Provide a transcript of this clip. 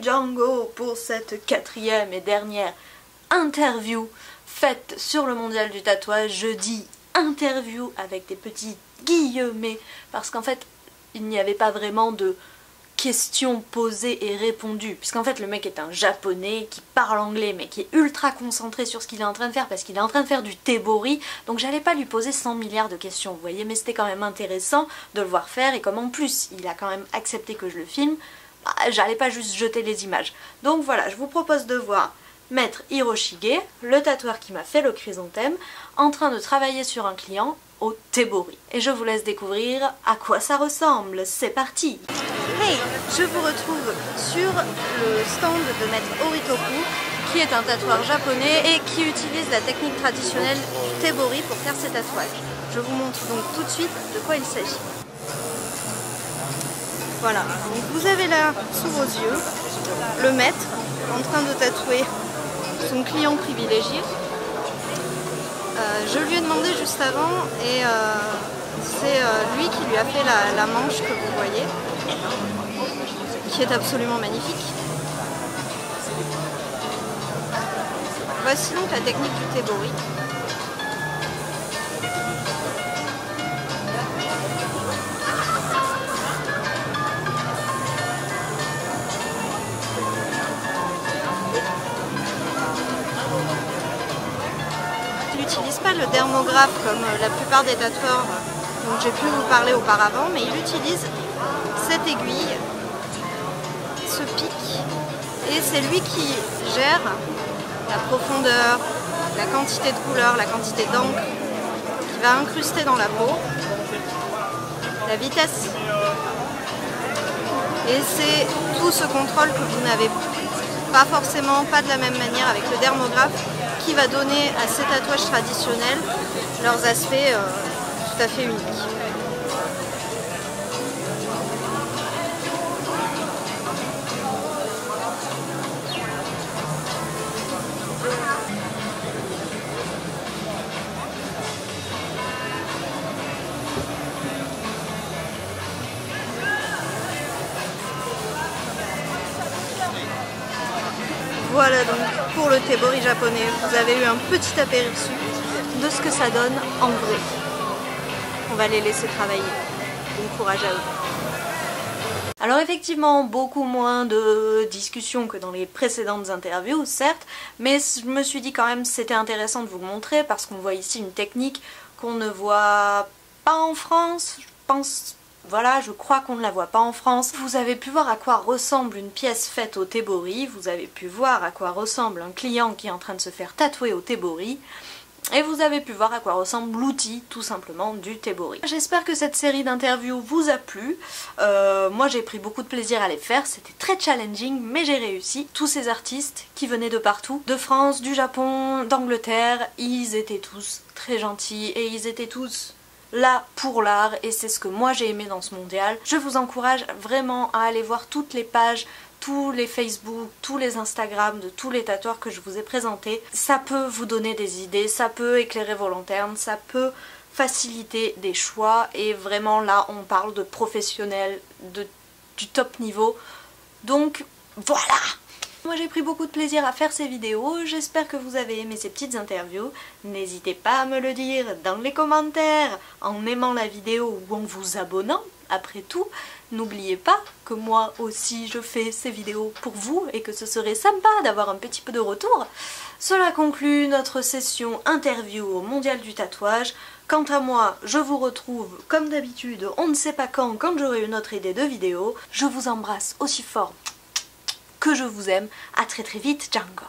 Django pour cette 4e et dernière interview faite sur le mondial du tatouage. Je dis interview avec des petits guillemets parce qu'en fait il n'y avait pas vraiment de questions posées et répondues, puisqu'en fait le mec est un japonais qui parle anglais mais qui est ultra concentré sur ce qu'il est en train de faire parce qu'il est en train de faire du tebori, donc j'allais pas lui poser 100 milliards de questions, vous voyez, mais c'était quand même intéressant de le voir faire, et comme en plus il a quand même accepté que je le filme, bah, j'allais pas juste jeter les images. Donc voilà, je vous propose de voir Maître Hiroshige, le tatoueur qui m'a fait le chrysanthème, en train de travailler sur un client au tebori. Et je vous laisse découvrir à quoi ça ressemble. C'est parti! Hey, je vous retrouve sur le stand de Maître Oritoku, qui est un tatoueur japonais et qui utilise la technique traditionnelle du tebori pour faire ses tatouages. Je vous montre donc tout de suite de quoi il s'agit. Voilà, donc vous avez là sous vos yeux le maître en train de tatouer son client privilégié. Je lui ai demandé juste avant et c'est lui qui lui a fait la manche que vous voyez, qui est absolument magnifique. Voici donc la technique du tebori. Il n'utilise pas le dermographe comme la plupart des tatoueurs dont j'ai pu vous parler auparavant, mais il utilise cette aiguille, ce pic, et c'est lui qui gère la profondeur, la quantité de couleur, la quantité d'encre qui va incruster dans la peau, la vitesse. Et c'est tout ce contrôle que vous n'avez pas forcément, pas de la même manière avec le dermographe, qui va donner à ces tatouages traditionnels leurs aspects tout à fait uniques. Voilà donc pour le tebori japonais, vous avez eu un petit aperçu de ce que ça donne en vrai. On va les laisser travailler. Bon courage à eux. Alors effectivement, beaucoup moins de discussions que dans les précédentes interviews, certes, mais je me suis dit quand même c'était intéressant de vous le montrer parce qu'on voit ici une technique qu'on ne voit pas en France, je pense. Voilà, je crois qu'on ne la voit pas en France. Vous avez pu voir à quoi ressemble une pièce faite au tebori, vous avez pu voir à quoi ressemble un client qui est en train de se faire tatouer au tebori, et vous avez pu voir à quoi ressemble l'outil, tout simplement, du tebori. J'espère que cette série d'interviews vous a plu. Moi j'ai pris beaucoup de plaisir à les faire, c'était très challenging, mais j'ai réussi. Tous ces artistes qui venaient de partout, de France, du Japon, d'Angleterre, ils étaient tous très gentils et ils étaient tous là pour l'art, et c'est ce que moi j'ai aimé dans ce mondial. Je vous encourage vraiment à aller voir toutes les pages, tous les Facebook, tous les Instagram de tous les tatoueurs que je vous ai présentés. Ça peut vous donner des idées, ça peut éclairer vos lanternes, ça peut faciliter des choix, et vraiment là on parle de professionnels du top niveau. Donc voilà! Moi j'ai pris beaucoup de plaisir à faire ces vidéos, j'espère que vous avez aimé ces petites interviews. N'hésitez pas à me le dire dans les commentaires, en aimant la vidéo ou en vous abonnant. Après tout, n'oubliez pas que moi aussi je fais ces vidéos pour vous et que ce serait sympa d'avoir un petit peu de retour. Cela conclut notre session interview au mondial du tatouage. Quant à moi, je vous retrouve comme d'habitude, on ne sait pas quand j'aurai une autre idée de vidéo. Je vous embrasse aussi fort que je vous aime. À très très vite, Django.